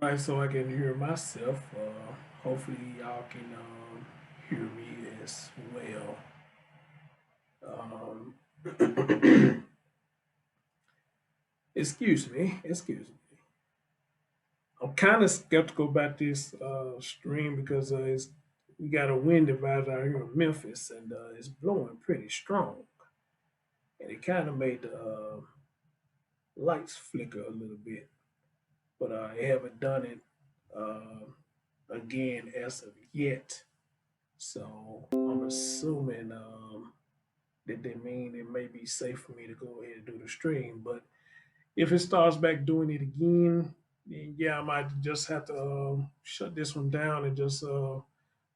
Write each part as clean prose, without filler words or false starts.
Right, so I can hear myself. Hopefully, y'all can hear me as well. Um, excuse me. I'm kind of skeptical about this stream because we got a wind advisory out here in Memphis, and it's blowing pretty strong, and it kind of made the lights flicker a little bit. But I haven't done it uh, again as of yet. So I'm assuming that they mean it may be safe for me to go ahead and do the stream. But if it starts back doing it again, then yeah, I might just have to shut this one down and just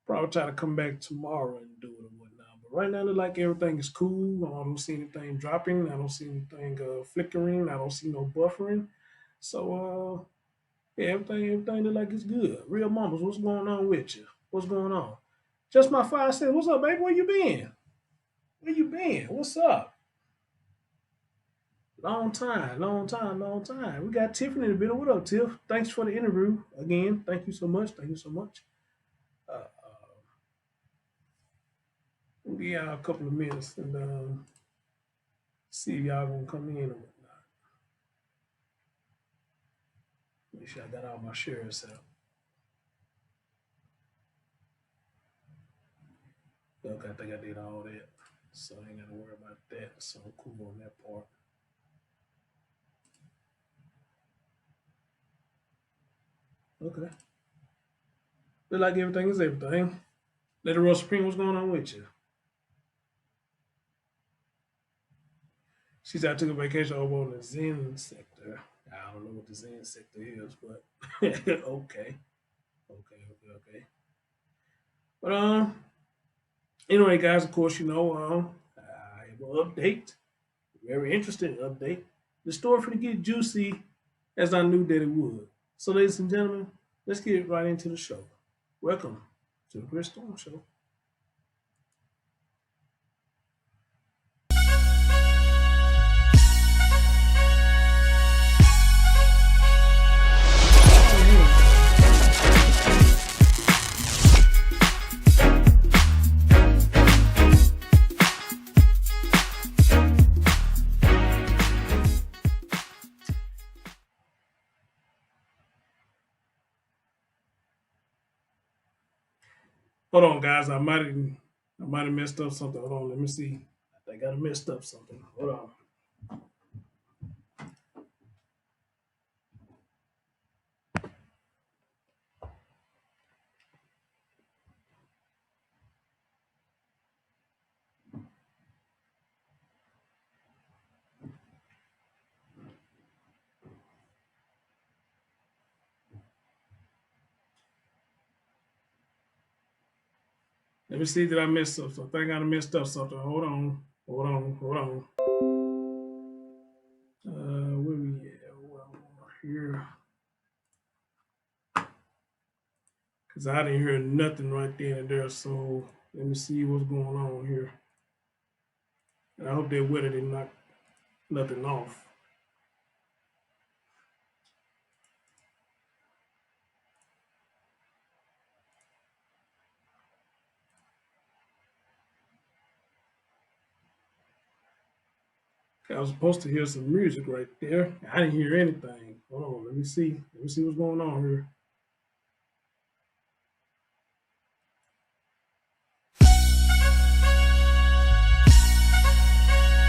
probably try to come back tomorrow and do it and whatnot. But right now, it look like everything is cool. I don't see anything dropping. I don't see anything flickering. I don't see no buffering. So yeah, everything look like it's good. Real mamas, what's going on with you? What's going on? Just my 5 cents. What's up, baby? Where you been? Where you been? What's up? Long time, long time, long time. We got Tiffany in the middle. What up, Tiff? Thanks for the interview again. Thank you so much. Thank you so much. We'll give y'all a couple of minutes and see if y'all gonna come in or whatnot. Make sure I got all my shares out. Okay, I think I did all that. So I ain't gotta worry about that. So I'm cool on that part. Okay. Look like everything is everything. Little Rose Supreme, what's going on with you? She said I took a vacation over on the Zen sector. I don't know what the Zen sector is, but okay. Okay, okay, okay. But anyway, guys, of course, I have an update. Very interesting update. The story for to get juicy as I knew that it would. So, ladies and gentlemen, let's get right into the show. Welcome to the Chris Storm Show. Hold on, guys. I might have messed up something. Hold on, let me see. I think I messed up something. Hold on. Let me see that I messed up something. I think I messed up something. Hold on. Hold on. Hold on. Where we at? Well, here. Because I didn't hear nothing right then and there. So let me see what's going on here. And I hope that weather didn't knock nothing off. I was supposed to hear some music right there. I didn't hear anything. Hold on. Let me see. Let me see what's going on here.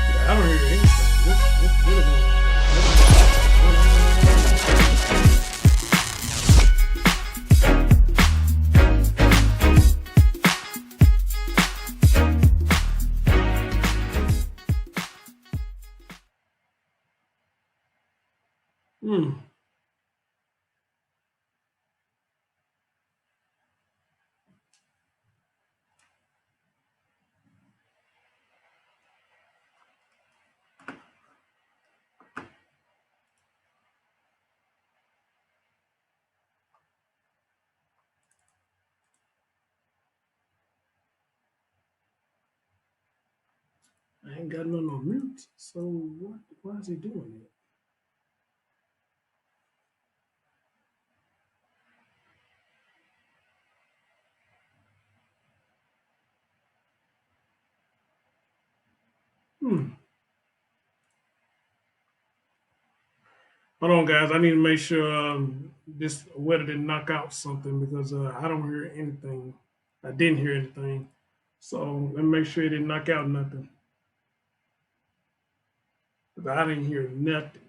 Yeah, I don't hear anything. What's really going on? Hmm. I ain't got none on mute. So why is he doing it? Hmm. Hold on, guys. I need to make sure this weather didn't knock out something because I don't hear anything. I didn't hear anything. So let me make sure it didn't knock out nothing. Because I didn't hear nothing.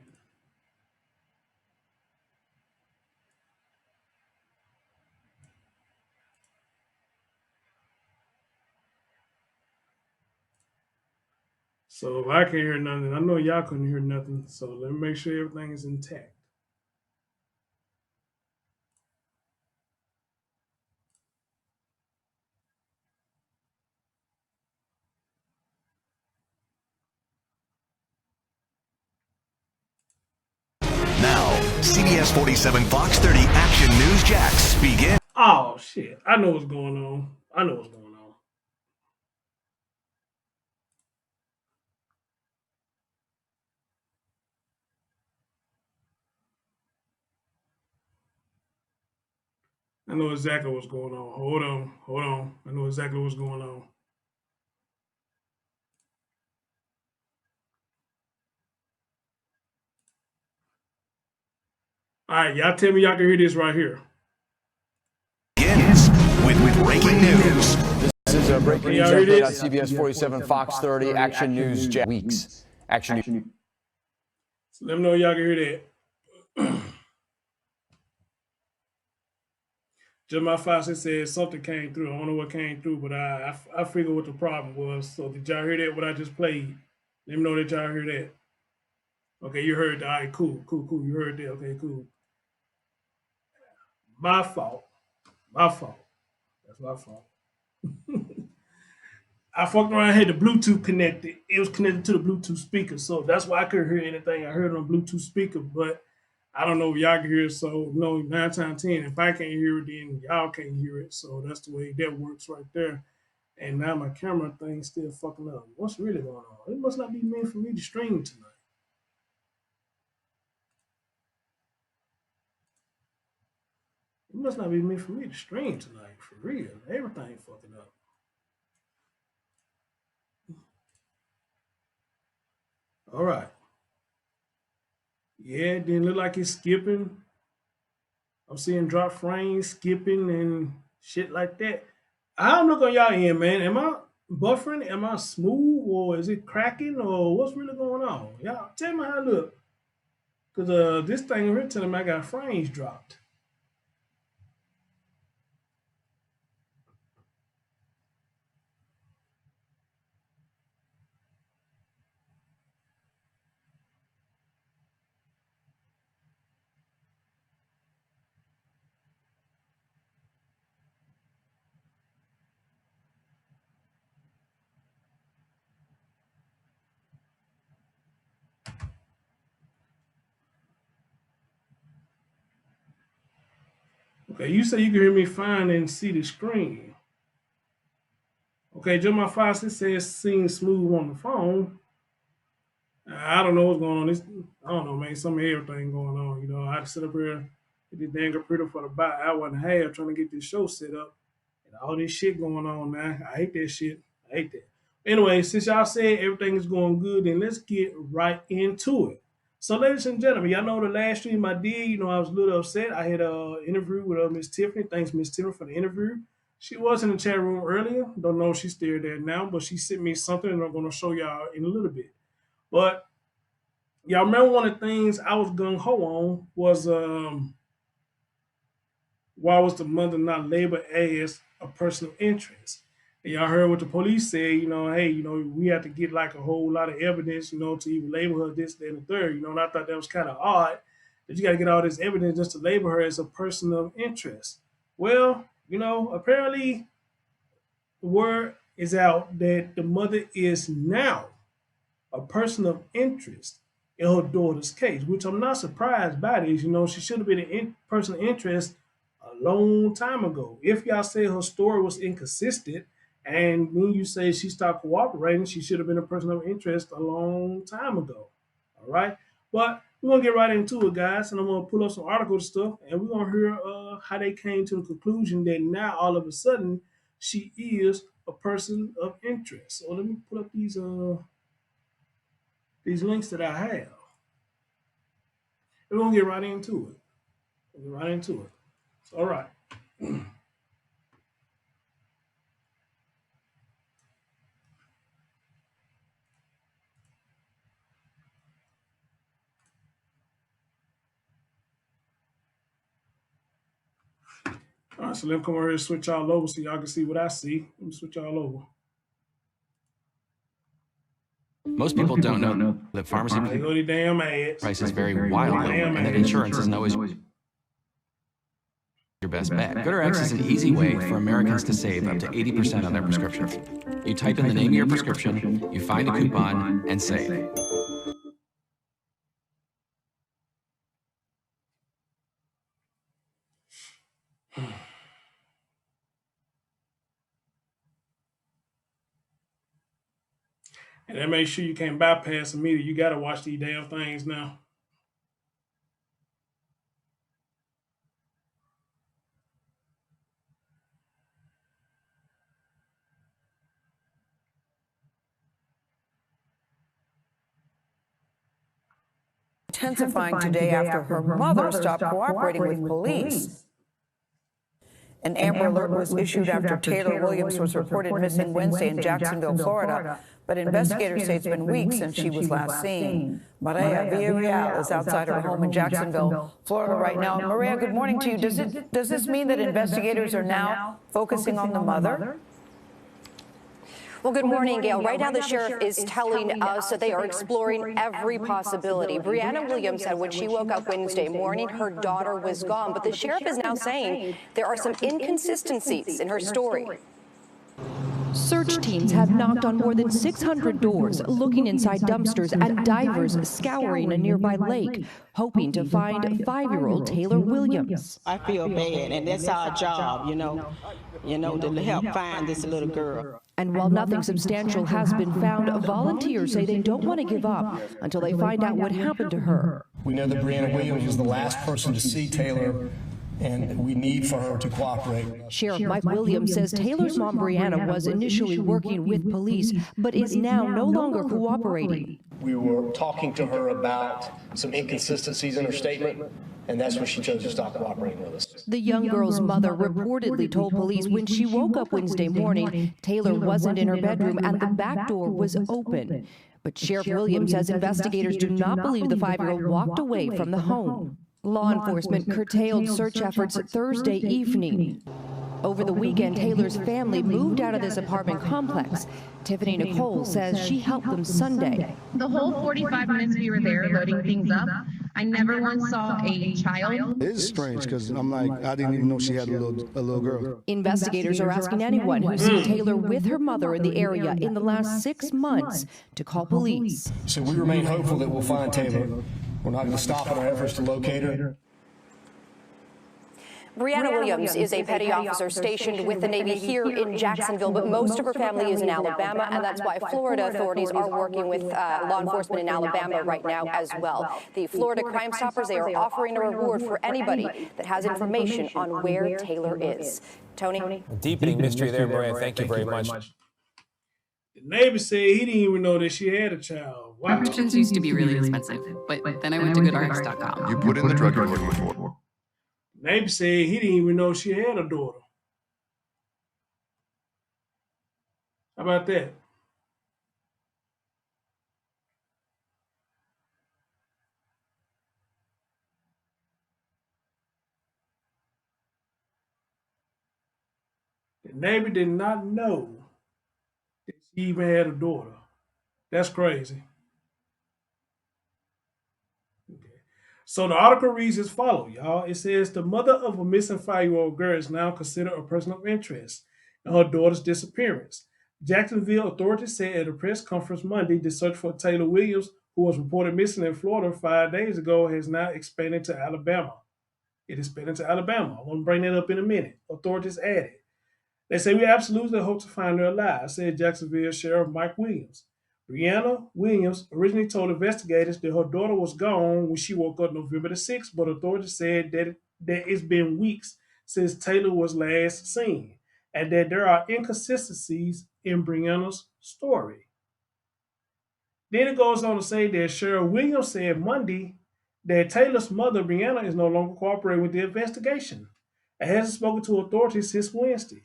So if I can't hear nothing, I know y'all couldn't hear nothing. So let me make sure everything is intact. Now, CBS 47 Fox 30 Action News Jacks begin. Oh shit! I know what's going on. I know what's going on. I know exactly what's going on. Hold on, hold on. I know exactly what's going on. All right, y'all tell me y'all can hear this right here. Begins with breaking news. This is a breaking Can news y'all hear update on this? CBS 47 Fox 30 Action News Weeks. Action News. So let me know y'all can hear that. Jeremiah Foster said something came through. I don't know what came through, but I figured what the problem was. So did y'all hear that? What I just played? Let me know that y'all hear that. Okay, you heard that. All right, cool, cool, cool. You heard that. Okay, cool. My fault. My fault. That's my fault. I fucked around, had the Bluetooth connected. It was connected to the Bluetooth speaker, so that's why I couldn't hear anything. I heard it on Bluetooth speaker, but I don't know if y'all can hear it. So no, 9 times 10, if I can't hear it, then y'all can't hear it. So that's the way that works right there. And now my camera thing still fucking up. What's really going on? It must not be meant for me to stream tonight. It must not be meant for me to stream tonight. For real. Everything fucking up. All right. Yeah, it didn't look like it's skipping. I'm seeing drop frames, skipping, and shit like that. I'm looking on y'all end, man. Am I buffering? Am I smooth, or is it cracking, or what's really going on? Y'all tell me how it look, cause this thing here telling me I got frames dropped. Okay, you say you can hear me fine and see the screen. Okay, Jeremiah Fawcett says seems smooth on the phone. I don't know what's going on. This I don't know, man. Some of everything going on. You know, I had to sit up here at this dang computer for about an hour and a half trying to get this show set up. And all this shit going on, man. I hate that shit. I hate that. Anyway, since y'all said everything is going good, then let's get right into it. So, ladies and gentlemen, y'all know the last stream I did, I was a little upset. I had an interview with Miss Tiffany. Thanks, Miss Tiffany, for the interview. She was in the chat room earlier. Don't know if she's still there now, but she sent me something and I'm going to show y'all in a little bit. But y'all remember one of the things I was gung ho on was why was the mother not labeled as a person of interest? And y'all heard what the police said, hey, we have to get like a whole lot of evidence, to even label her this, that, and the third, and I thought that was kind of odd that you got to get all this evidence just to label her as a person of interest. Well, apparently the word is out that the mother is now a person of interest in her daughter's case, which I'm not surprised by this. She should have been person of interest a long time ago. If y'all say her story was inconsistent, and then you say she stopped cooperating, she should have been a person of interest a long time ago. All right, but we're gonna get right into it, guys, and I'm gonna pull up some article stuff, and we're gonna hear how they came to the conclusion that now all of a sudden she is a person of interest. So let me pull up these these links that I have. We're gonna get right into it. We'll get right into it. All right. All right, so let me come over here and switch all over so y'all can see what I see. Let me switch all over. Most people don't know that pharmacy There go the damn ads. prices vary wildly, and that insurance isn't always your best bet. GoodRx is an easy way for Americans to save up to 80% on their prescription. You type in the name of your prescription, you find a coupon, and save. And then make sure you can't bypass the media. You got to watch these damn things now. Intensifying today after her mother stopped cooperating with police. An Amber Alert was issued after Taylor Williams was reported missing Wednesday in Jacksonville, Florida. But investigators say it's been weeks since she was last seen. Maria Villarreal is outside her home in Jacksonville, Florida right now. Maria, good morning to you. Does this mean that investigators are now focusing on the mother? Well, good morning, Gail. Right now, the sheriff is telling us that they are exploring every possibility. Brianna Williams said when she woke up Wednesday morning, her daughter was gone. But the sheriff is now saying there are some inconsistencies in her story. Search teams have knocked on more than 600 doors, looking inside dumpsters and divers scouring a nearby lake, hoping to find 5-year-old Taylor Williams. I feel bad, and that's our job, to help find this little girl. And while nothing substantial has been found, volunteers say they don't want to give up until they find out what happened to her. We know that Brianna Williams was the last person to see Taylor, and we need for her to cooperate. Sheriff Mike Williams says Taylor's mom, Brianna, was initially working with police, but is now no longer cooperating. We were talking to her about some inconsistencies in her statement, and that's when she chose to stop cooperating with us. The young girl's mother reportedly told police when she woke up Wednesday morning, Taylor wasn't in her bedroom and the back door was open. But Sheriff Williams says investigators do not believe the 5-year-old walked away from the home. Law enforcement curtailed search efforts Thursday evening. Over the weekend, Taylor's family moved out of this apartment complex. Tiffany Nicole says she helped them Sunday. The whole 45 minutes we were there loading things up, I never once saw a child. It is strange because I'm like, I didn't even know she had a little girl. Investigators are asking anyone who's seen Taylor with her mother in the area in the last 6 months to call police. So we remain hopeful that we'll find Taylor. We're not going to stop in our efforts to locate her. Brianna Williams is a petty officer stationed with the Navy here in Jacksonville, but most of her family is in Alabama, and that's why Florida authorities are working with law enforcement in Alabama right now as well. The Florida Crime Stoppers, they are offering a reward for anybody that has information on where Taylor is. Tony? Deepening mystery there, Maria. Thank you very much. The neighbor said he didn't even know that she had a child. Wow. Prescriptions used to be really expensive, but then I went to GoodRx.com. You put in the drug you're looking for. Neighbor said he didn't even know she had a daughter. How about that? The neighbor did not know that she even had a daughter. That's crazy. So the article reads as follows, y'all. It says the mother of a missing 5-year-old girl is now considered a person of interest in her daughter's disappearance. Jacksonville authorities said at a press conference Monday the search for Taylor Williams, who was reported missing in Florida 5 days ago, has now expanded to Alabama. It expanded to Alabama. I'm going to bring that up in a minute. Authorities added. They say we absolutely hope to find her alive, said Jacksonville Sheriff Mike Williams. Brianna Williams originally told investigators that her daughter was gone when she woke up November the 6th, but authorities said that it's been weeks since Taylor was last seen and that there are inconsistencies in Brianna's story. Then it goes on to say that Sheriff Williams said Monday that Taylor's mother, BRIANNA, is no longer cooperating with the investigation and hasn't spoken to authorities since Wednesday.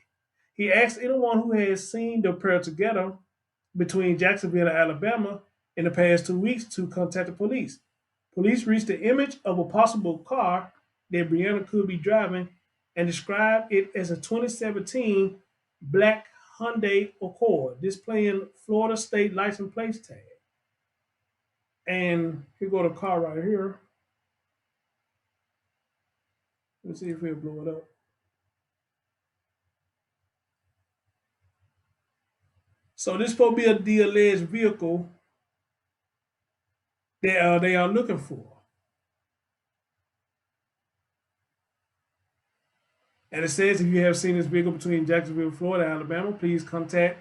He asked anyone who has seen the pair together between Jacksonville and Alabama in the past 2 weeks to contact the police. Police reached the image of a possible car that BRIANNA could be driving and described it as a 2017 black Hyundai Accord, displaying Florida state license plate tag. And here go the car right here. Let's see if he'll blow it up. So this supposed to be the alleged vehicle that they are looking for. And it says if you have seen this vehicle between Jacksonville, Florida, and Alabama, please contact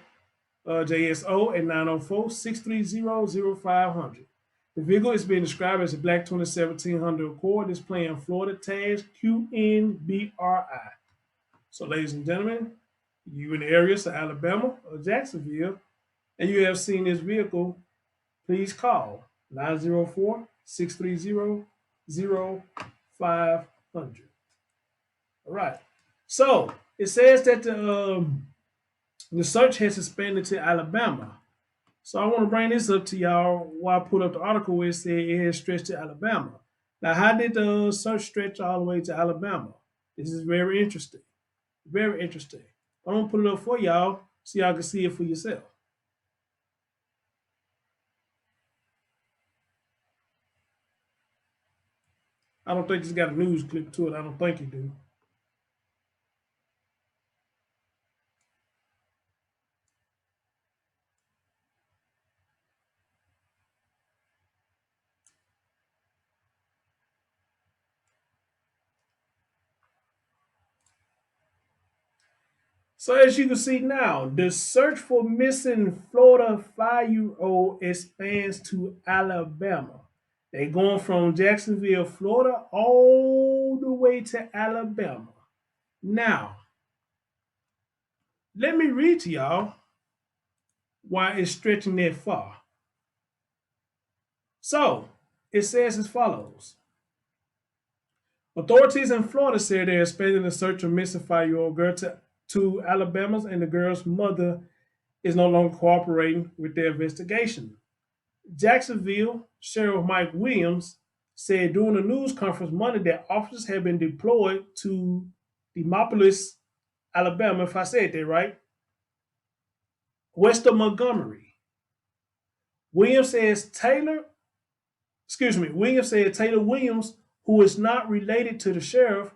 JSO at 904-630-0500. The vehicle is being described as a black 2017 Honda Accord displaying Florida tags QNBRI. So, ladies and gentlemen, you in the areas of Alabama or Jacksonville, and you have seen this vehicle, please call 904-630-0500. All right. So it says that the search has expanded to Alabama. So I want to bring this up to y'all while I put up the article where it said it has stretched to Alabama. Now, how did the search stretch all the way to Alabama? This is very interesting. Very interesting. I'm going to put it up for y'all so y'all can see it for yourself. I don't think it's got a news clip to it. I don't think it do. So as you can see now, the search for missing Florida 5-year-old expands to Alabama. They're going from Jacksonville, Florida, all the way to Alabama. Now, let me read to y'all why it's stretching that far. So, it says as follows. Authorities in Florida said they're expanding the search of missing 5-year-old girl to Alabama's, and the girl's mother is no longer cooperating with their investigation. Jacksonville Sheriff Mike Williams said during a news conference Monday that officers have been deployed to Demopolis, Alabama, if I said that right, west of Montgomery. Williams said Taylor Williams, who is not related to the sheriff,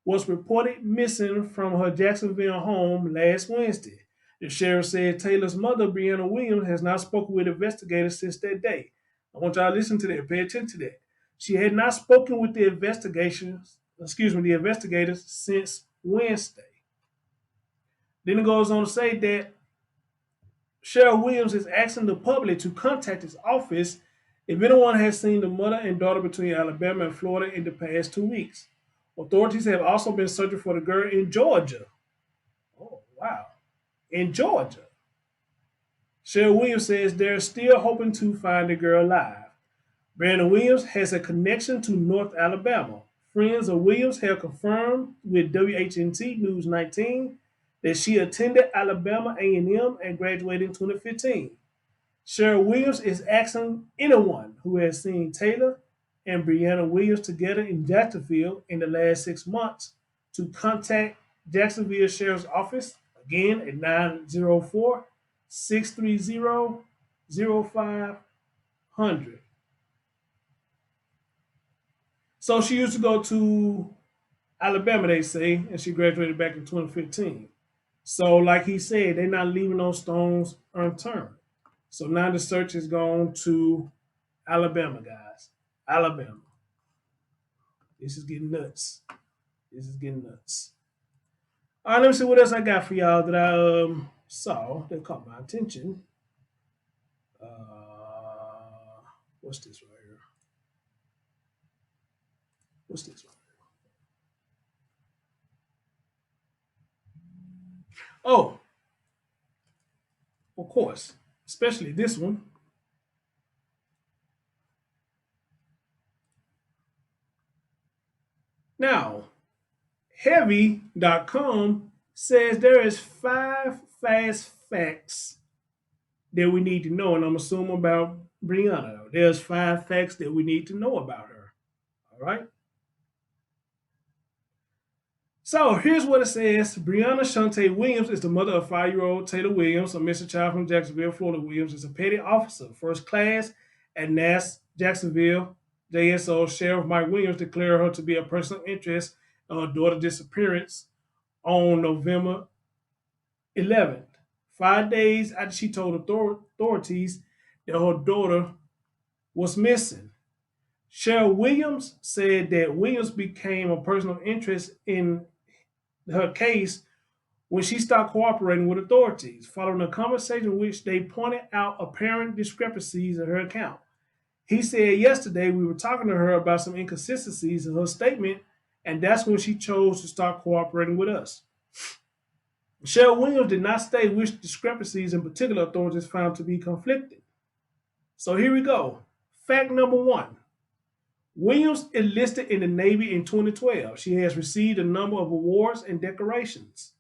was reported missing from her Jacksonville home last Wednesday. The sheriff said Taylor's mother, BRIANNA Williams, has not spoken with investigators since that day. I want y'all to listen to that, pay attention to that. She had not spoken with the investigators since Wednesday. Then it goes on to say that Sheriff Williams is asking the public to contact his office if anyone has seen the mother and daughter between Alabama and Florida in the past 2 weeks. Authorities have also been searching for the girl in Georgia. Oh, wow. In Georgia. Sheriff Williams says they're still hoping to find the girl alive. Brandon Williams has a connection to North Alabama. Friends of Williams have confirmed with WHNT News 19 that she attended Alabama A&M and graduated in 2015. Sheriff Williams is asking anyone who has seen Taylor and BRIANNA Williams together in Jacksonville in the last 6 months to contact Jacksonville Sheriff's Office, again at 904-630-0500. So she used to go to Alabama, they say, and she graduated back in 2015. So like he said, they're not leaving those stones unturned. So now the search is going to Alabama, guys. Alabama. This is getting nuts. This is getting nuts. All right, let me see what else I got for y'all that I saw that caught my attention. What's this right here? What's this right here? Oh, of course, especially this one. Now, Heavy.com says there is 5 fast facts that we need to know, and I'm assuming about Brianna. There's 5 facts that we need to know about her. All right. So here's what it says. Brianna Shante Williams is the mother of 5-year-old Taylor Williams, a missing child from Jacksonville, Florida. Williams is a petty officer, first class at NAS Jacksonville. JSO Sheriff Mike Williams declared her to be a person of interest on her daughter's disappearance on November 11th, 5 days after she told authorities that her daughter was missing. Sheriff Williams said that Williams became a person of interest in her case when she stopped cooperating with authorities, following a conversation in which they pointed out apparent discrepancies in her account. He said yesterday we were talking to her about some inconsistencies in her statement, and that's when she chose to start cooperating with us. Michelle Williams did not state which discrepancies in particular authorities found to be conflicting. So here we go. Fact number 1. Williams enlisted in the Navy in 2012. She has received a number of awards and decorations.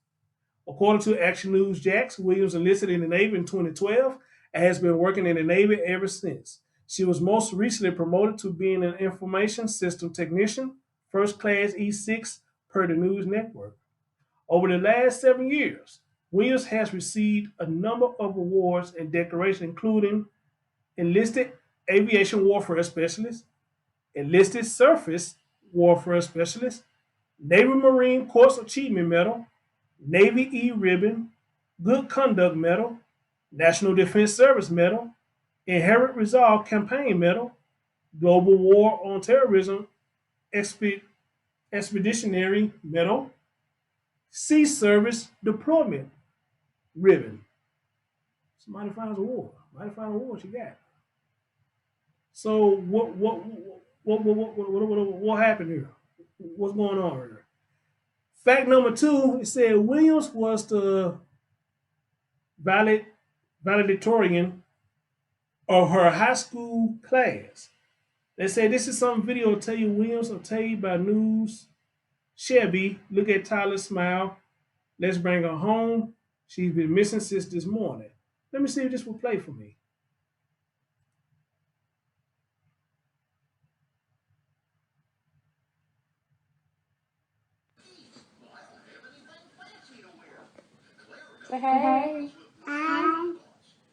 According to Action News Jax, Williams enlisted in the Navy in 2012 and has been working in the Navy ever since. She was most recently promoted to being an information system technician, first class E6 per the News Network. Over the last 7 years, Williams has received a number of awards and decorations, including Enlisted Aviation Warfare Specialist, Enlisted Surface Warfare Specialist, Navy Marine Corps Achievement Medal, Navy E Ribbon, Good Conduct Medal, National Defense Service Medal, Inherent Resolve Campaign Medal, Global War on Terrorism Expeditionary Medal, Sea Service Deployment Ribbon. Somebody finds a war. Somebody finds a war. She got. So what happened here? What's going on here? Fact number 2, it said Williams was the valedictorian of her high school class. They say this is some video of Taylor Williams obtained by News Chevy. Look at Tyler smile. Let's bring her home. She's been missing since this morning. Let me see if this will play for me. Say hey.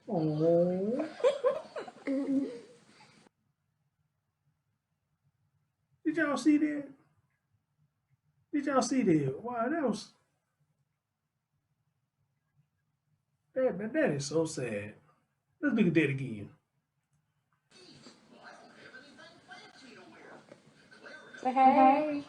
Oh. Did y'all see that? Did y'all see that? Wow, that is so sad. Let's look at that again. Say hey.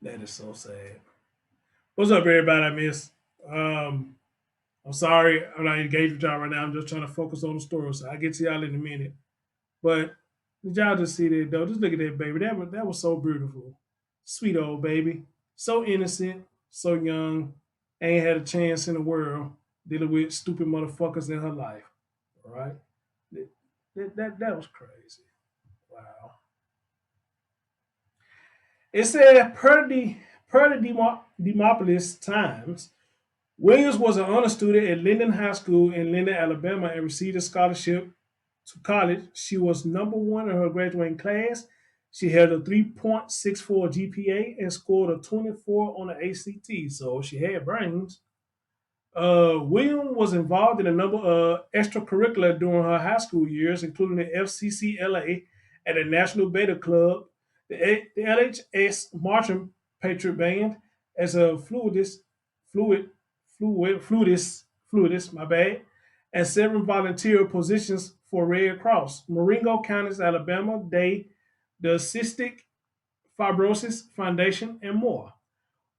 That is so sad. What's up, everybody? I miss. I'm sorry I'm not engaged with y'all right now. I'm just trying to focus on the story. So I'll get to y'all in a minute. But did y'all just see that though? Just look at that baby. That was so beautiful. Sweet old baby. So innocent, so young. Ain't had a chance in the world dealing with stupid motherfuckers in her life. All right? That was crazy. Wow. It said per the Demopolis Times, Williams was an honor student at Linden High School in Linden, Alabama, and received a scholarship to college. She was number 1 in her graduating class. She had a 3.64 GPA and scored a 24 on the ACT, so she had brains. Williams was involved in a number of extracurricular during her high school years, including the FCCLA and the National Beta Club, the LHS Marching Patriot Band as a fluidist, my bad, and 7 volunteer positions for Red Cross, Marengo County, Alabama, the Cystic Fibrosis Foundation, and more.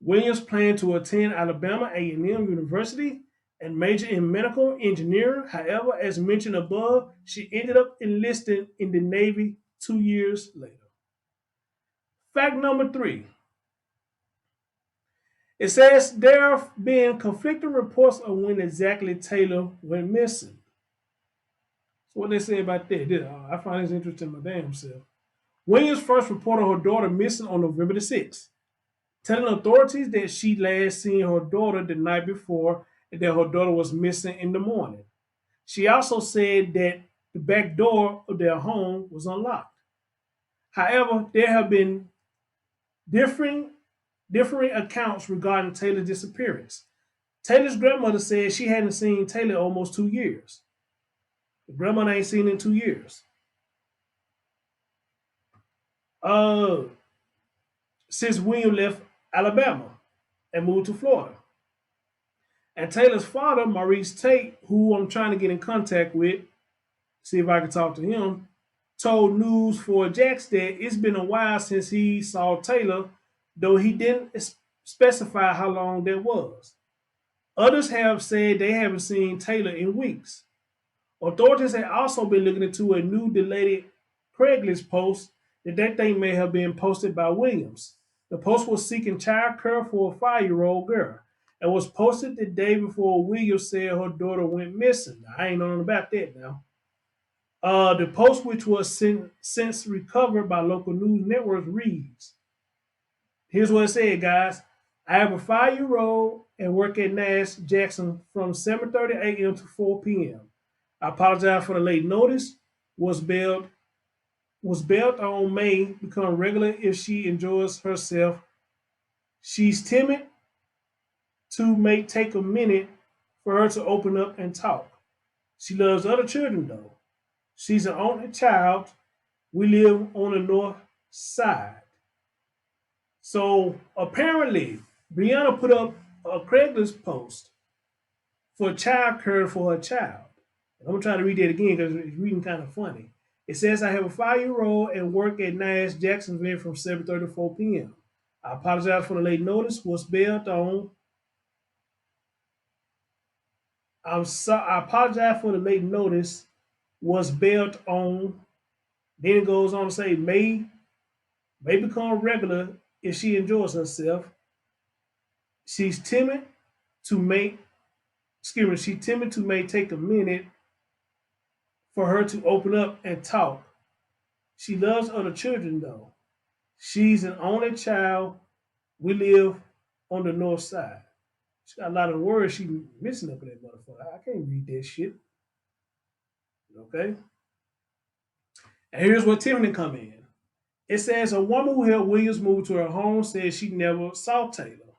Williams planned to attend Alabama A&M University and major in medical engineering. However, as mentioned above, she ended up enlisting in the Navy 2 years later. Fact number 3. It says there have been conflicting reports of when exactly Taylor went missing. So what they say about that? I find this interesting my damn self. Williams first reported her daughter missing on November the 6th, telling authorities that she last seen her daughter the night before and that her daughter was missing in the morning. She also said that the back door of their home was unlocked. However, there have been differing accounts regarding Taylor's disappearance. Taylor's grandmother said she hadn't seen Taylor almost 2 years. The grandmother ain't seen in 2 years. Since William left Alabama and moved to Florida. And Taylor's father, Maurice Tate, who I'm trying to get in contact with, see if I can talk to him, told News 4 Jax that it's been a while since he saw Taylor, though he didn't specify how long that was. Others have said they haven't seen Taylor in weeks. Authorities have also been looking into a new deleted Craigslist post that they think may have been posted by Williams. The post was seeking child care for a 5-year-old girl and was posted the day before Williams said her daughter went missing. I ain't knowing about that now. The post, which was since recovered by local news networks, reads, here's what it said, guys. I have a 5-year-old and work at Nash Jackson from 7:30 a.m. to 4 p.m. I apologize for the late notice. Was bailed on May become regular if she enjoys herself. She's timid may take a minute for her to open up and talk. She loves other children though. She's an only child. We live on the north side. So apparently, BRIANNA put up a Craigslist post for child care for her child. I'm going to try to read that again because it's reading kind of funny. It says, I have a 5-year-old and work at Nash Jacksonville from 7:30 to 4 p.m. I apologize for the late notice. Was bailed on. I apologize for the late notice. Was bailed on. Then it goes on to say, may become regular if she enjoys herself. She's timid to may take a minute for her to open up and talk. She loves other children though. She's an only child. We live on the north side. She got a lot of words she missing up in that motherfucker. I can't read that shit. Okay? And here's where Tiffany come in. It says a woman who helped Williams move to her home said she never saw Taylor.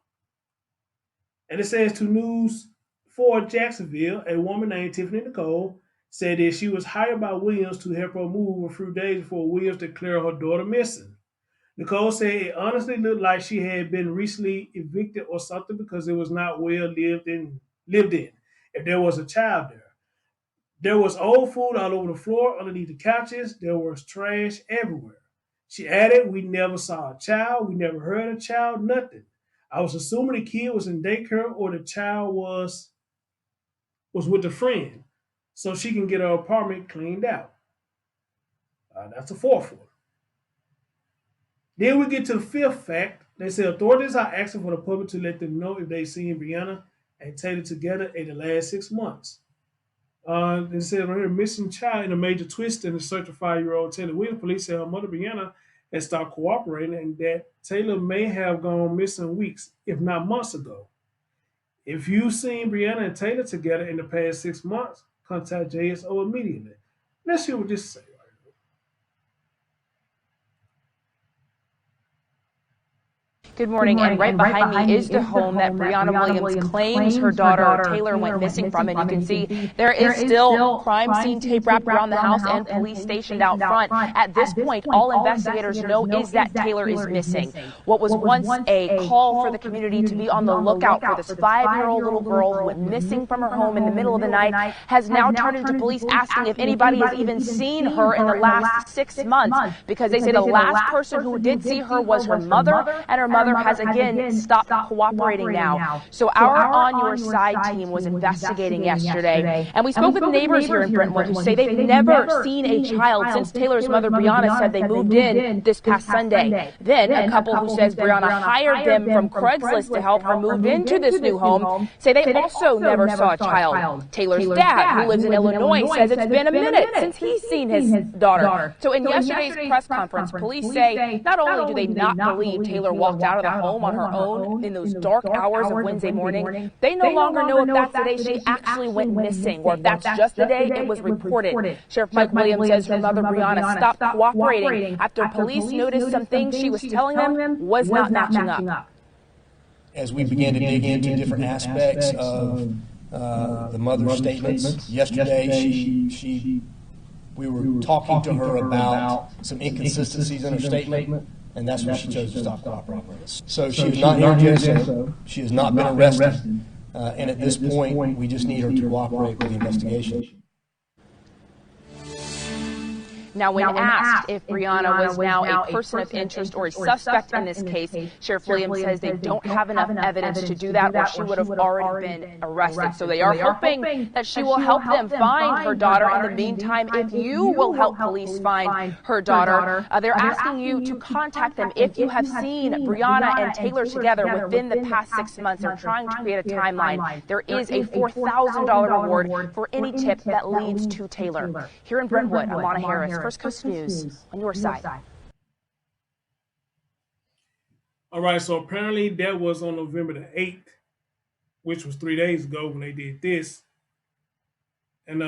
And it says to News 4 Jacksonville, a woman named Tiffany Nicole said that she was hired by Williams to help her move a few days before Williams declared her daughter missing. Nicole said it honestly looked like she had been recently evicted or something because it was not well lived in. If there was a child there. There was old food all over the floor, underneath the couches. There was trash everywhere. She added, we never saw a child. We never heard a child, nothing. I was assuming the kid was in daycare or the child was with a friend so she can get her apartment cleaned out. That's the fourth one. Then we get to the fifth fact. They say authorities are asking for the public to let them know if they've seen BRIANNA and Taylor together in the last 6 months. They said right here, missing child in a major twist in the search of 5-year-old Taylor Williams. Police said her mother BRIANNA had stopped cooperating and that Taylor may have gone missing weeks, if not months ago. If you've seen BRIANNA and Taylor together in the past 6 months, contact JSO immediately. Let's hear what this says. Good morning. And right behind me is the home that BRIANNA Williams claims her daughter Taylor went missing from. And you can see there is still crime scene tape wrapped around the house and police stationed out front. At this point, all investigators know is that Taylor is missing. What was once a call for the community to be on the lookout for this 5-year-old little girl who went missing from her home in the middle of the night has now turned into police asking if anybody has even seen her in the last 6 months, because they say the last person who did see her was her mother, and her mother mother has again stopped cooperating now. So our On Your Side team was investigating yesterday, and we spoke with neighbors here in Brentwood who say they've never seen a child since Taylor's mother Brianna said they moved in this past Sunday. Then a couple who says Brianna hired them from Craigslist to help her move into this new home say they also never saw a child. Taylor's dad, who lives in Illinois, says it's been a minute since he's seen his daughter. So in yesterday's press conference, police say not only do they not believe Taylor walked out of the home on her own in those dark hours of Wednesday morning, they no longer know if that's the day she actually went missing or if that's just the day it was reported. Sheriff Mike Williams says her mother Brianna stopped cooperating after police noticed some things she was telling them was not matching up. As we began to dig into different aspects of the mother's statements, yesterday we were talking to her about some inconsistencies in her statement, and that's when she chose to stop cooperating with us. So she was not here yet, so she has not been arrested, and at this point, we just need her to cooperate with the investigation. Now, when asked if Brianna was now a person of interest or a suspect in this case, Sheriff Williams says they don't have enough evidence to do that or she would have already been arrested. So they are hoping that she will help them find her daughter. In the meantime, if you will help police find her daughter, they're asking you to contact them if you have seen Brianna and Taylor together within the past 6 months. They're trying to create a timeline. There is a $4,000 reward for any tip that leads to Taylor. Here in Brentwood, I'm Lana Harris. First Coast News, on your side. All right, so apparently that was on November the 8th, which was 3 days ago when they did this. And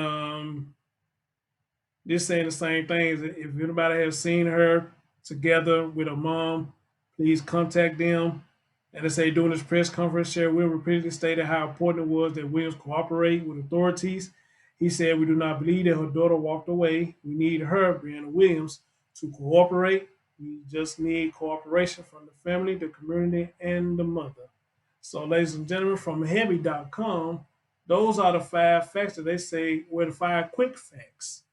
just saying the same things. If anybody has seen her together with her mom, please contact them. And they say during this press conference, Sheriff Williams repeatedly stated how important it was that Williams cooperate with authorities. He said, "We do not believe that her daughter walked away. We need her, Brianna Williams, to cooperate. We just need cooperation from the family, the community, and the mother." So, ladies and gentlemen, from Heavy.com, those are the 5 facts that they say were the 5 quick facts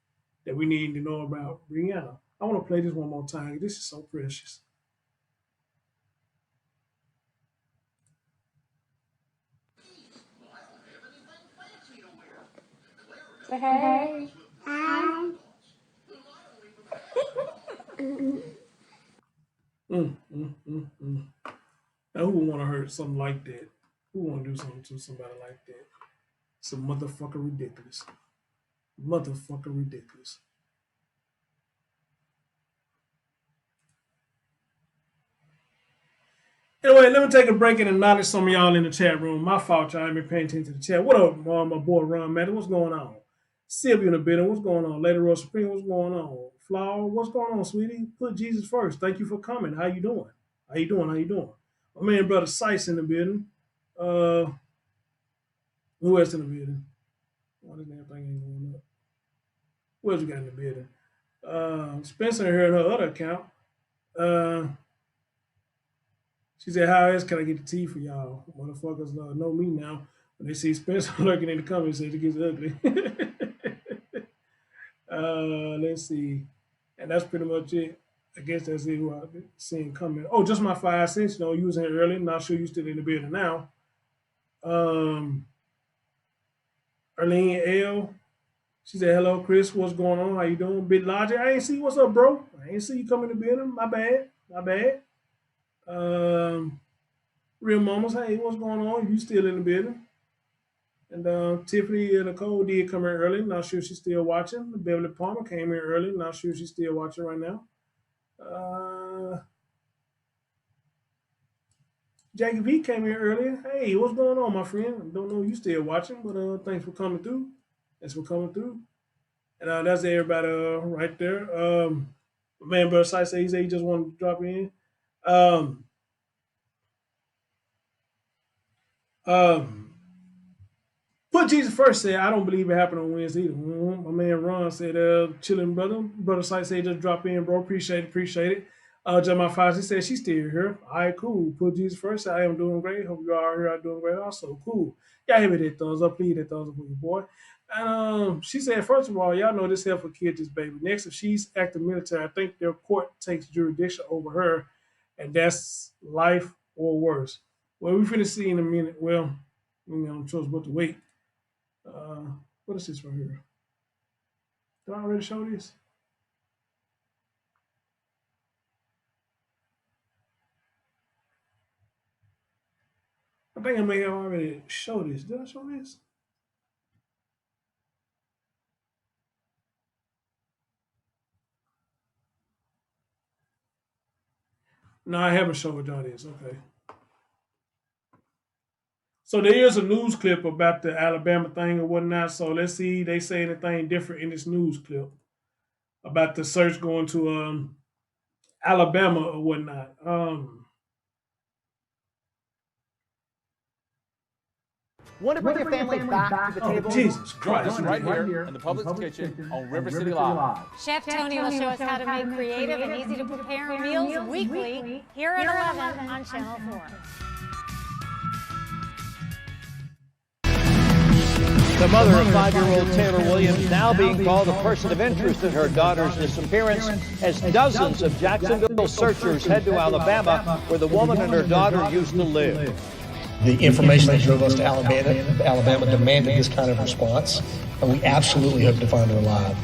that we need to know about Brianna. I want to play this one more time. This is so precious. Say hey. Hi. Now, who would want to hurt something like that? Who want to do something to somebody like that? It's a motherfucker ridiculous. Motherfucker ridiculous. Anyway, let me take a break and acknowledge some of y'all in the chat room. My fault, y'all ain't been paying attention to the chat. What up, my boy Ron Matter? What's going on? Sylvia in the building. What's going on? Lady Rose Supreme. What's going on? Flower. What's going on, sweetie? Put Jesus first. Thank you for coming. How you doing? How you doing? How you doing? My man, brother Sice in the building. Who else in the building? Why this damn thing ain't going up? Who else we got in the building? Spencer here in her other account. She said, "How else can I get the tea for y'all? Motherfuckers know me now. When they see Spencer lurking in the comments, it gets ugly." Let's see. And that's pretty much it. I guess that's it. Who I've seen coming. Oh, just my 5 cents. You know, you was here early. Not sure you still in the building now. Arlene L. She said, "Hello, Chris. What's going on? How you doing? Bit Logic. I ain't see what's up, bro. I ain't see you come in the building. My bad. My bad. Real Mamas, hey, what's going on? You still in the building?" And Tiffany and Nicole did come in early. Not sure she's still watching. Beverly Palmer came in early. Not sure she's still watching right now. Jackie V came in earlier. Hey, what's going on, my friend? Don't know if you still watching, but thanks for coming through. Thanks for coming through. And that's everybody right there. Man, brother Sai said he just wanted to drop in. Put Jesus first said, "I don't believe it happened on Wednesday either." My man Ron said, "Chilling, brother." Brother Sight said, "Just drop in, bro. Appreciate it. Jeremiah Fox, he said, she's still here. All right, cool. Put Jesus first. I am doing great. Hope you all here are doing great also. Cool. Y'all hit me that thumbs up. Please that thumbs up for your boy." And she said, "First of all, y'all know this help for kids, this baby. Next, if she's active military, I think their court takes jurisdiction over her and that's life or worse. Well, we finna see in a minute. Well, I don't trust but to wait. What is this right here? Did I already show this? I think I may have already showed this. Did I show this? No, I haven't showed y'all this. Okay. So there is a news clip about the Alabama thing or whatnot. So let's see they say anything different in this news clip about the search going to Alabama or whatnot. Want to bring your family back to the table? Jesus Christ. Right here in the Publix kitchen on River City Live. Chef Tony will show us how to make creative and easy to prepare meals weekly here at 11 on Channel 4. The mother of 5-year-old Taylor Williams now being called a person of interest in her daughter's disappearance as dozens of Jacksonville searchers head to Alabama, where the woman and her daughter used to live. The information that drove us to Alabama demanded this kind of response, and we absolutely hope to find her alive.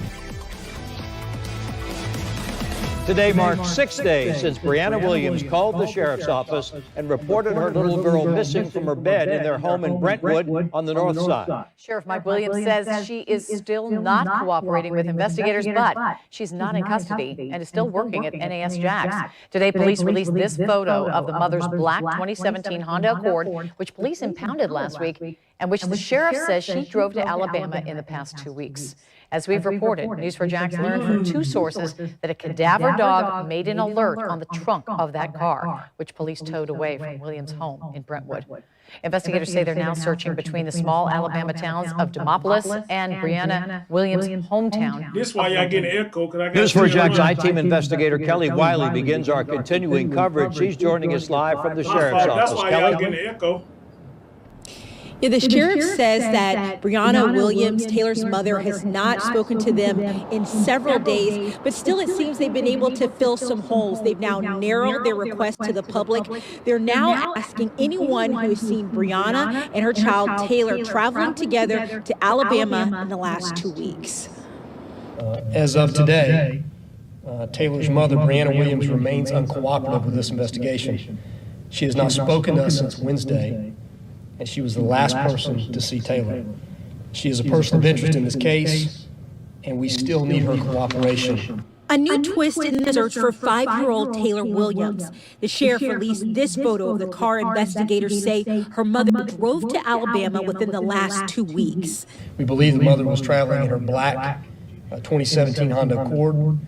Today marks 6 days since Brianna Williams called the sheriff's office and reported her little girl missing from her bed in their home in Brentwood on the north side. Sheriff Mike Williams says she is still not cooperating with investigators, but she's not in custody and is still working at NAS Jax. Today, police released this photo of the mother's black 2017 Honda Accord, which police impounded last week, and which the sheriff says she drove to Alabama in the past 2 weeks. As we've reported, News4Jax learned from 2 sources that a cadaver dog made an alert on the trunk of that car, which police towed away from Williams' home in Brentwood. Investigators say they're now searching between the small Alabama towns of Demopolis and Brianna Williams' hometown. This is why y'all getting an echo. News4Jax I-Team investigator Kelly Wiley begins our continuing coverage. She's joining us live from the sheriff's office. That's why y'all getting an echo. Yeah, the sheriff says that Brianna Williams, Taylor's mother, has not spoken to them in several days, but still it seems they've been able to fill some holes. They've now narrowed their request to the public. They're now asking anyone who has seen Brianna and her child Taylor traveling together to Alabama in the last 2 weeks. As of today, Taylor's mother, Brianna Williams, remains uncooperative with this investigation. She has not spoken to us since Wednesday, and she was the last person to see Taylor. She is a person of interest in this case, and we still need her cooperation. A new twist in the search for 5-year-old Taylor Williams. The sheriff released this photo of the car investigators say her mother drove to Alabama within the last 2 weeks. We believe the mother was traveling in her black 2017 Honda Accord,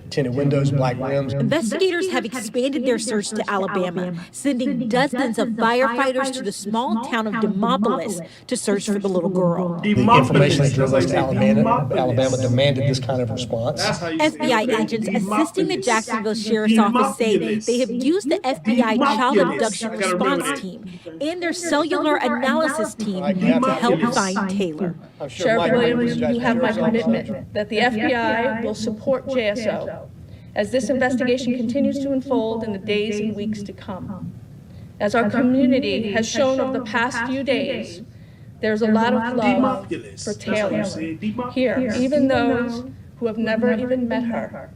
tinted windows, black rims. Investigators have expanded their search to Alabama, sending dozens of firefighters to the small town of Demopolis to search for the little girl. The information that drove us to Alabama demanded this kind of response. FBI agents assisting the Jacksonville Sheriff's Office say they have used the FBI Child Abduction Response Team and their cellular analysis team to help find Taylor. Sheriff Williams, you have my commitment that the FBI will support JSO as this investigation continues to unfold in the days and weeks to come. As our community has shown over the past few days, there's a lot of love for Taylor here, even those who have never even met her.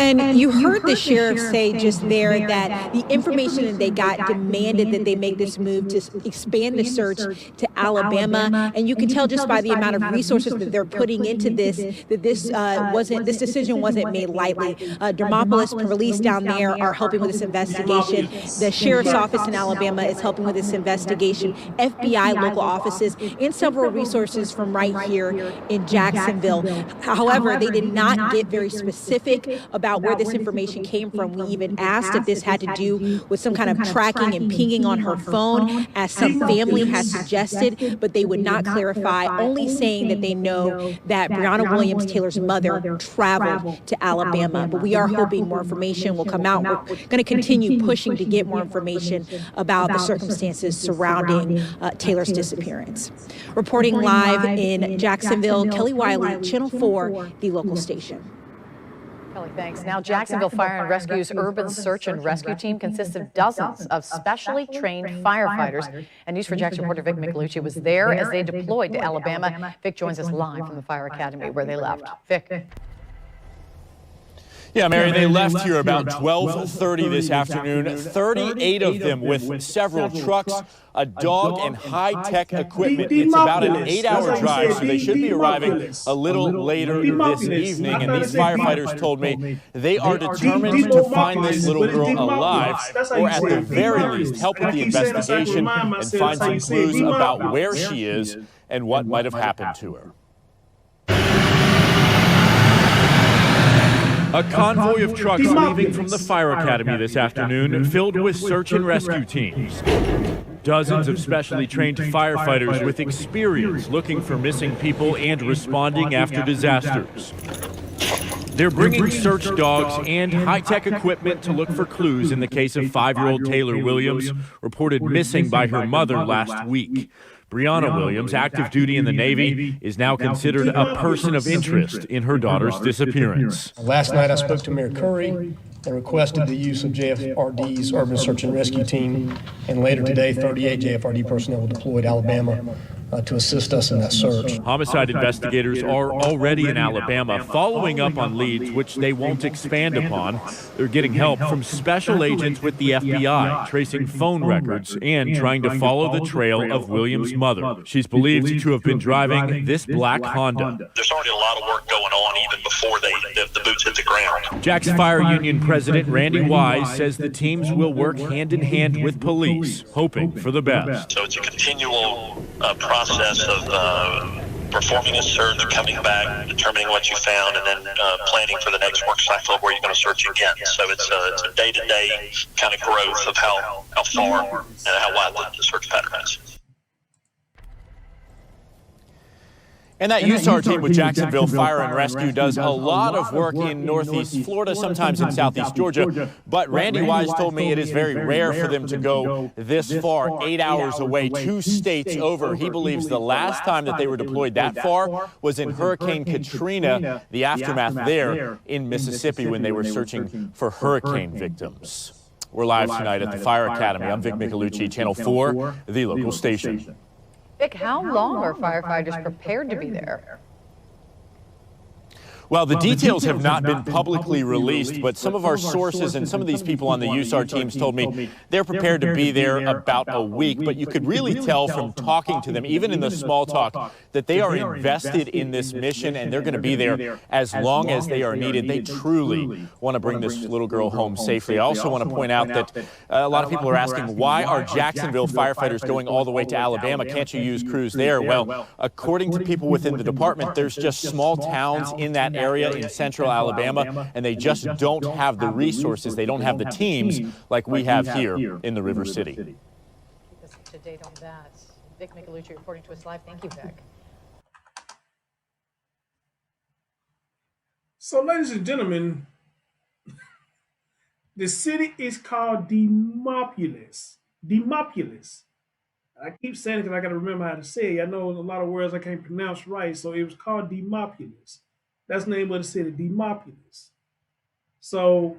And you heard the sheriff say just there that the information that they got demanded that they make this move to expand the search to Alabama. And you can tell just by the amount of resources that they're putting into this, that this decision wasn't made lightly. Demopolis police down there are helping with this investigation. The sheriff's office in Alabama is helping with this investigation. FBI local offices and several resources from right here in Jacksonville. However, they did not get very specific about where this information came from. We even asked if this had to do with some kind of tracking and pinging on her phone, as some family has suggested, but they would not clarify, only saying that they know that Brianna Williams, Taylor's mother, traveled to Alabama. But we are hoping more information will come out. We're going to continue pushing to get more information about the circumstances surrounding Taylor's disappearance. Reporting live in Jacksonville, Kelly Wiley, Channel 4, the local station. Kelly, thanks. Now, Jacksonville Fire and Rescue's urban search and rescue team consists of dozens of specially trained firefighters. And News4 Jax reporter Vic Micolucci was there as they deployed to Alabama. Vic joins us live from the Fire Academy where they left. Vic. Yeah, Mary, they left here about 12:30 this afternoon, 38 of them with several trucks, a dog, and high-tech equipment. It's about an 8-hour drive, so they should be arriving a little later this evening. And these firefighters told me they are determined to find this little girl alive, or at the very least, help with the investigation and find some clues about where she is and what might have happened to her. A convoy of trucks leaving from the Fire Academy this afternoon, filled with search and rescue teams. Dozens of specially trained firefighters with experience looking for missing people and responding after disasters. They're bringing search dogs and high-tech equipment to look for clues in the case of 5-year-old Taylor Williams, reported missing by her mother last week. BRIANNA Williams, active duty in the Navy, is now considered a person of interest in her daughter's disappearance. Last night I spoke to Mayor Curry and requested the use of JFRD's Urban Search and Rescue Team, and later today 38 JFRD personnel will deploy to Alabama to assist us in that search. Homicide investigators are already in Alabama following up on leads which they won't expand upon. They're getting help from special agents with the FBI, tracing phone records and trying to follow the trail of Williams' mother. She's believed to have been driving this black Honda. There's already a lot of work going on even before the boots hit the ground. Jack's Fire Union President Randy Wise says the teams will work hand in hand with police, hoping for the best. So it's a continual process of performing a search, coming back, determining what you found, and then planning for the next work cycle where you're going to search again. So it's a day-to-day kind of growth of how far and how wide the search pattern is. And that USAR team with Jacksonville Fire and Rescue does a lot of work in Northeast Florida, sometimes in Southeast Georgia. But Randy Wise told me it is very rare for them to go this far, 8 hours away, 2 states over. He believes the last time that they were deployed that far was in Hurricane Katrina, the aftermath there in Mississippi when they were searching for hurricane victims. We're live tonight at the Fire Academy. I'm Vic Micolucci, Channel 4, the local station. Vic, how long are firefighters prepared to be there? Well, the details have not been publicly released, but some of our sources and some of these people on the USAR teams told me they're prepared to be there about a week. But you could really tell from talking to them, even in the small talk, that they are invested in this mission and they're going to be there as long as they are needed. They truly want to bring this little girl home safely. I also want to point out that a lot of people are asking, why are Jacksonville firefighters going all the way to Alabama? Can't you use crews there? Well, according to people within the department, there's just small towns in that area in central Alabama, and they just don't have the resources, they don't have the teams like we have here in the River City. Keep us up to date on that. Vic Micolucci reporting to us live. Thank you, Vic. So, ladies and gentlemen, the city is called Demopolis. Demopolis. I keep saying it because I got to remember how to say it. I know a lot of words I can't pronounce right, so it was called Demopolis. That's the name of the city, Demopolis. So,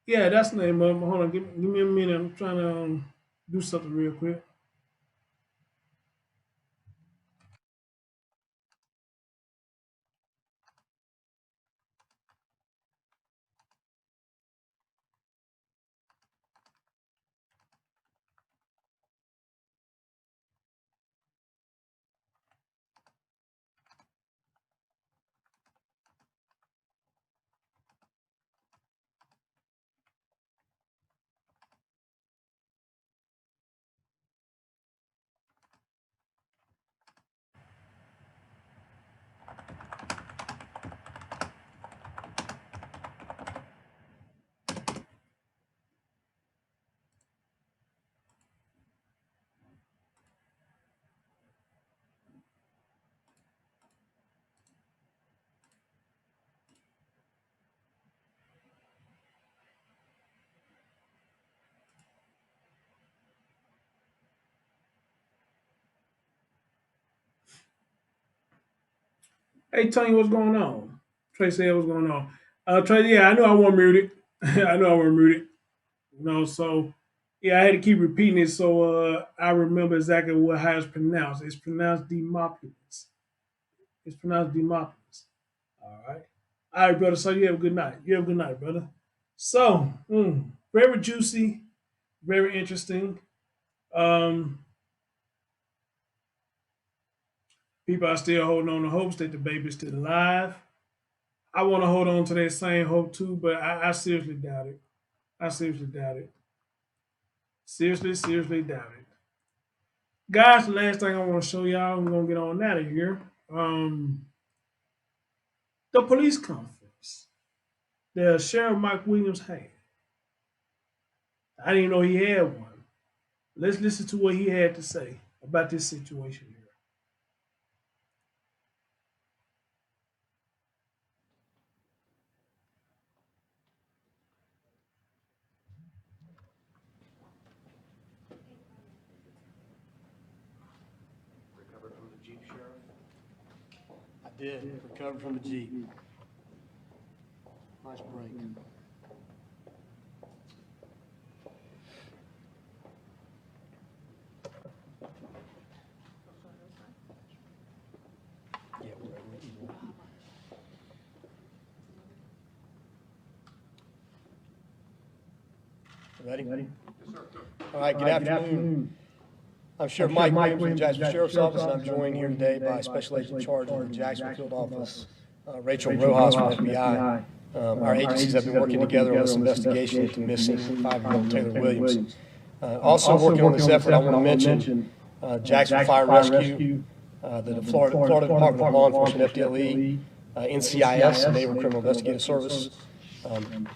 yeah, that's the name of it. Hold on, give me a minute. I'm trying to do something real quick. Hey, Tony, what's going on? Trey said, what's going on? Trey, yeah, I know I wasn't muted. I know I wasn't muted. So yeah, I had to keep repeating it so I remember exactly how it's pronounced. It's pronounced Demopolis. It's pronounced Demopolis. All right. All right, brother. So you have a good night. You have a good night, brother. So, very juicy, very interesting. Um, People are still holding on to hopes that the baby's still alive. I want to hold on to that same hope too, but I seriously doubt it. I seriously doubt it. Seriously doubt it. Guys, the last thing I want to show y'all, we're gonna get on out of here. The police conference that Sheriff Mike Williams had. I didn't even know he had one. Let's listen to what he had to say about this situation here. Recovered from the Jeep, Sheriff? I did. Recovered from the Jeep. Nice break. Yeah, we're ready. Ready? Yes, sir. All right, good afternoon. I'm Sheriff Mike Williams from the Jacksonville Sheriff's Office, and I'm joined here today by Special Agent in Charge of the Jacksonville Field Office, Rachel Rojas from FBI. Our agencies have been working together on this investigation into missing 5-year-old Taylor Williams. Also working on this effort, I want to mention Jacksonville Fire and Rescue, the Florida Department of Law Enforcement, FDLE, NCIS, Naval Criminal Investigative Service.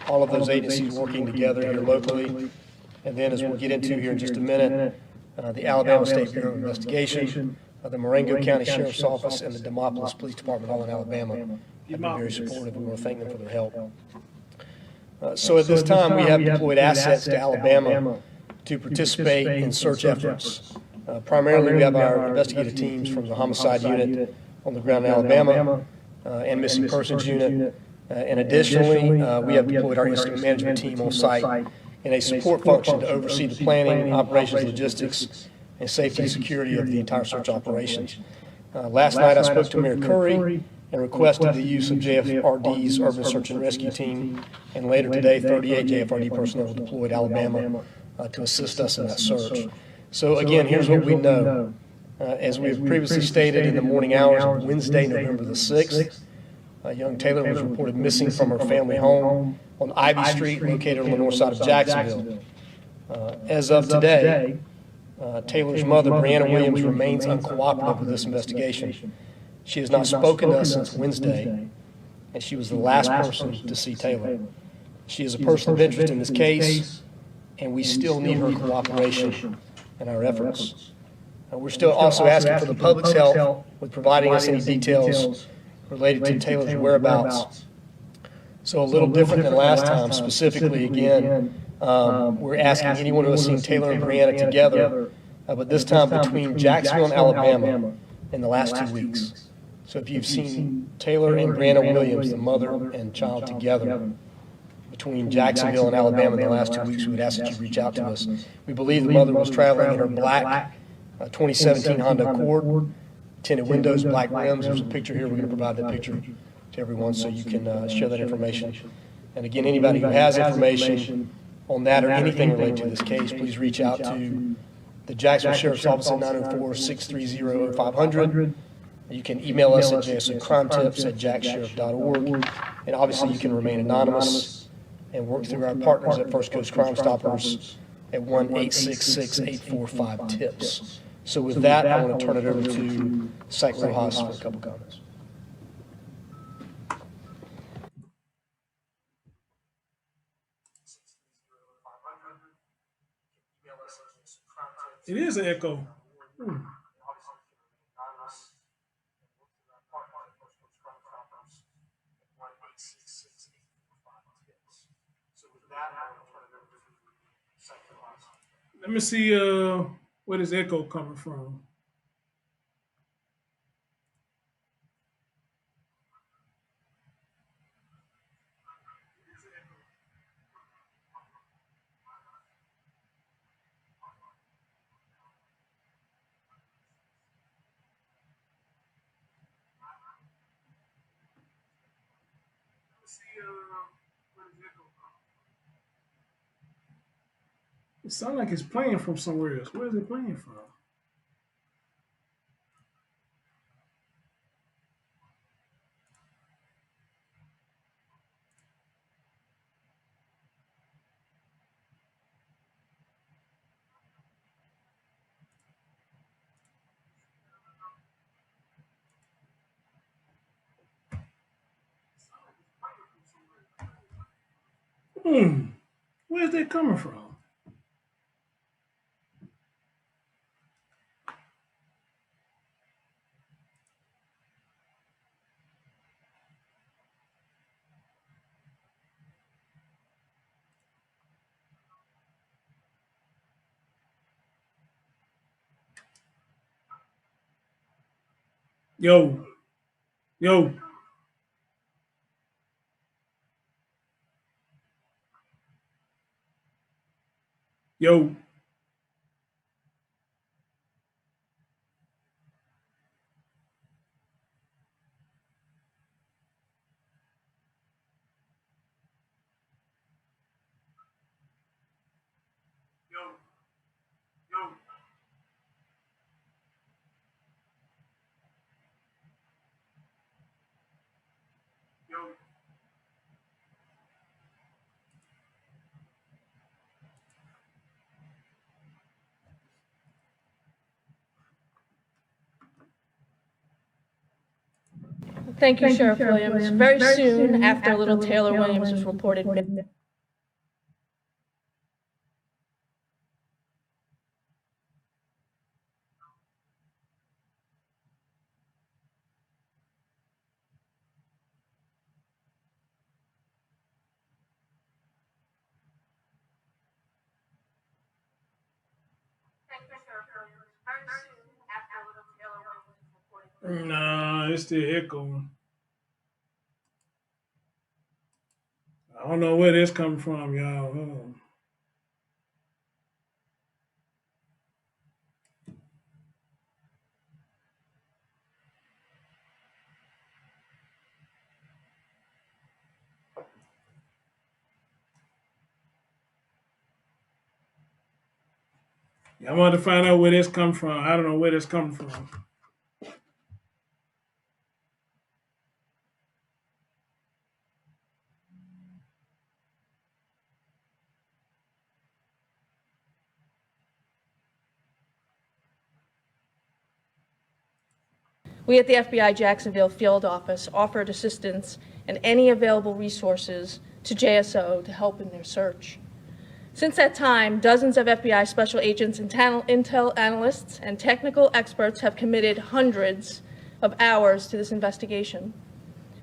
All of those agencies working together here locally. And then, as we'll get into here in just a minute, the Alabama State Bureau of Investigation, the Marengo County Sheriff's Office, and the Demopolis Police Department, all in Alabama, have been very supportive, and we want to thank them for their help. So at this time, we have deployed assets to Alabama to participate in search efforts. Primarily, we have our investigative teams from the Homicide Unit on the ground in Alabama and Missing Persons Unit. And additionally, we have deployed our incident management team on site in a support function to oversee the planning, operations, logistics, and safety and security of the entire search operations. Last night I spoke to Mayor Curry and requested the use of JFRD's Urban Search and Rescue Team, and later today 38 JFRD personnel were deployed to Alabama to assist us in that search. So again, here's what we know. As we have previously stated, in the morning hours of Wednesday, November the 6th, young Taylor was reported missing from her family home on Ivy Street, located on the north side of Jacksonville. As of today, Taylor's mother, BRIANNA Williams, remains uncooperative with this investigation. She has not spoken to us since Wednesday, and she was the last person to see Taylor. She is a person of interest in this case, and we still need her cooperation in our efforts. We're still also asking for the public's help with providing us any details related to Taylor's whereabouts. So a little different than last time, specifically again, we're asking anyone who has seen Taylor and BRIANNA together, but this time between Jacksonville and Alabama in the last 2 weeks. So if you've seen Taylor and BRIANNA Williams, the mother and child, together between Jacksonville and Alabama in the last 2 weeks, we would ask that you reach out to us. We believe the mother was traveling in her black 2017 Honda Accord, tinted windows, black rims. There's a picture here. We're going to provide that picture to everyone so you can share that information. And again, anybody who has information on that or anything related to this case, please reach out to the Jacksonville Sheriff's Office at 904-630-0500. You can email us at jsocrimetips@jacksheriff.org. And obviously, you can remain anonymous and work through our partners at First Coast Crime Stoppers at 1-866-845-TIPS. So with that, I want to turn it over to Psych Rojas for a couple comments. It is an echo. Let me see where this echo coming from. It sounds like it's playing from somewhere else. Where is it playing from? Where's that coming from? Yo, yo. Yo. Thank you, Sheriff Williams. Very soon after little Taylor Williams was reported missing. Nah, it's the echo. I don't know where this coming from, y'all. I want to find out where this come from. I don't know where this coming from. We at the FBI Jacksonville Field Office offered assistance and any available resources to JSO to help in their search. Since that time, dozens of FBI special agents and intel analysts and technical experts have committed hundreds of hours to this investigation.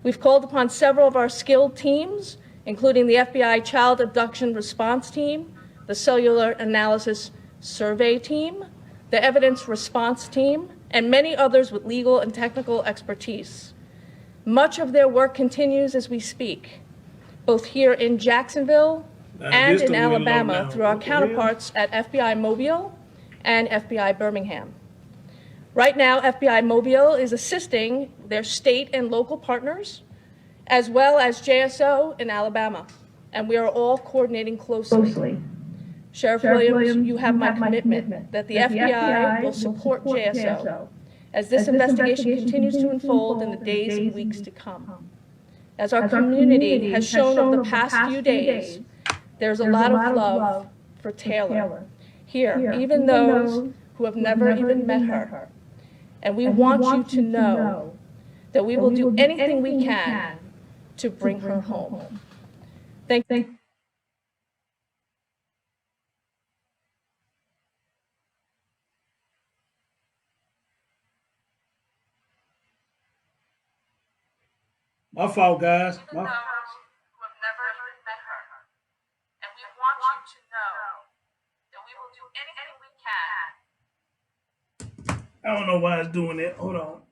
We've called upon several of our skilled teams, including the FBI Child Abduction Response Team, the Cellular Analysis Survey Team, the Evidence Response Team, and many others with legal and technical expertise. Much of their work continues as we speak, both here in Jacksonville and in Alabama through our counterparts at FBI Mobile and FBI Birmingham. Right now, FBI Mobile is assisting their state and local partners, as well as JSO in Alabama, and we are all coordinating closely. Sheriff Williams, you have my commitment that the FBI will support JSO as this investigation continues to unfold in the days and weeks to come. As our community has shown over the past few days, there's a lot of love for Taylor here, even those who have never even met her. And we want you to know that we will do anything we can to bring her home. Thank you. My fault, guys. My fault. I don't know why it's doing that. Hold on.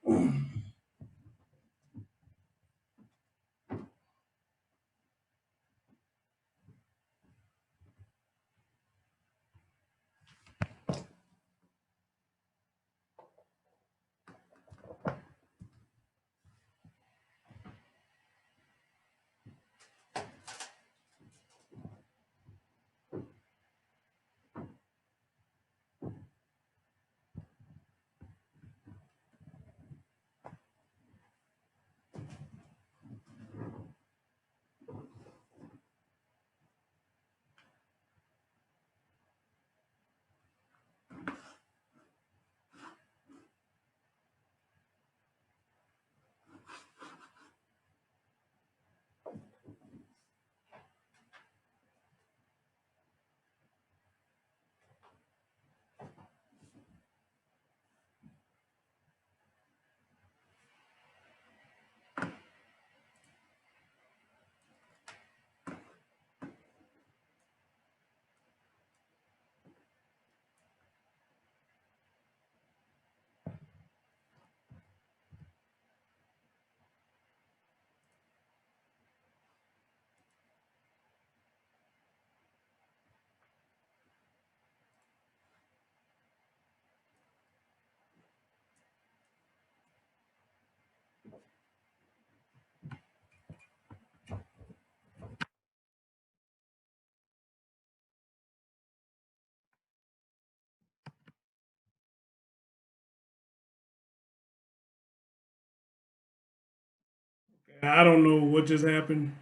I don't know what just happened.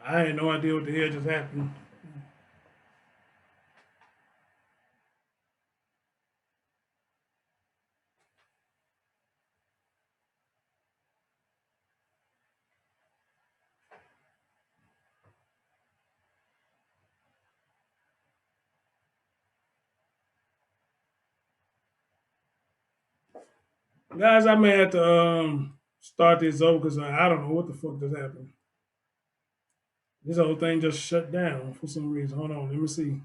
I had no idea what the hell just happened. Guys, I may have to start this over because I don't know what the fuck just happened. This whole thing just shut down for some reason. Hold on, let me see.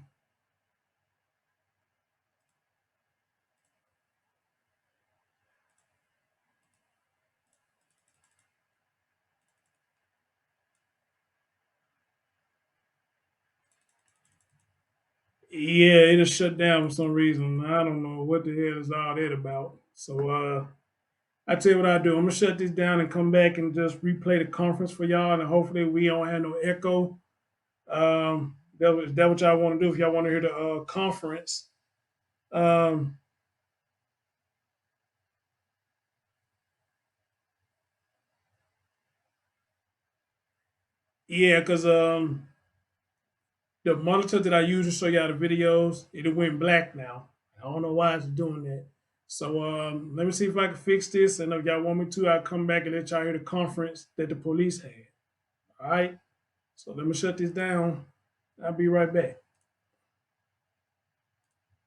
Yeah, it just shut down for some reason. I don't know what the hell is all that about. So I tell you what I do. I'm gonna shut this down and come back and just replay the conference for y'all, and hopefully we don't have no echo. That what y'all want to do if y'all want to hear the conference. Um, yeah, because the monitor that I use to show y'all the videos, it went black now. I don't know why it's doing that. So let me see if I can fix this, and if y'all want me to, I'll come back and let y'all hear the conference that the police had. All right. So let me shut this down. I'll be right back.